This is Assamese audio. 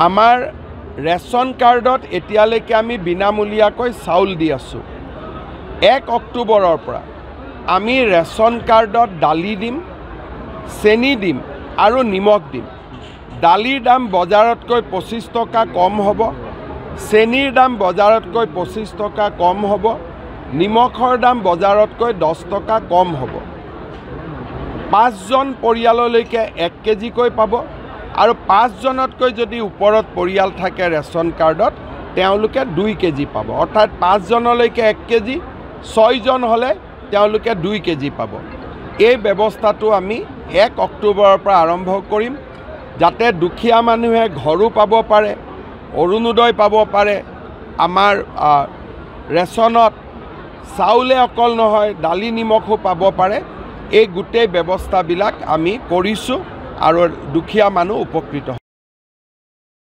আমাৰ ৰেচন কাৰ্ডত এতিয়ালৈকে আমি বিনামূলীয়াকৈ চাউল দি আছোঁ। 1 অক্টোবৰৰ পৰা আমি ৰেচন কাৰ্ডত দালি দিম, চেনি দিম আৰু নিমখ দিম। দালিৰ দাম বজাৰতকৈ 25 টকা কম হ'ব, চেনিৰ দাম বজাৰতকৈ 25 টকা কম হ'ব, নিমখৰ দাম বজাৰতকৈ 10 টকা কম হ'ব। 5জন পৰিয়াললৈকে 1 কেজিকৈ পাব আৰু 5জনতকৈ যদি ওপৰত পৰিয়াল থাকে ৰেচন কাৰ্ডত তেওঁলোকে 2 কেজি পাব। অৰ্থাৎ 5জনলৈকে 1 কেজি, 6জন হ'লে তেওঁলোকে 2 কেজি পাব। এই ব্যৱস্থাটো আমি 1 অক্টোবৰৰ পৰা আৰম্ভ কৰিম, যাতে দুখীয়া মানুহে ঘৰো পাব পাৰে, অৰুণোদয় পাব পাৰে। আমাৰ ৰেচনত চাউলে অকল নহয়, দালি নিমখো পাব পাৰে। এই গোটেই ব্যৱস্থাবিলাক আমি কৰিছোঁ আৰু দুখীয়া মানুহ উপকৃত।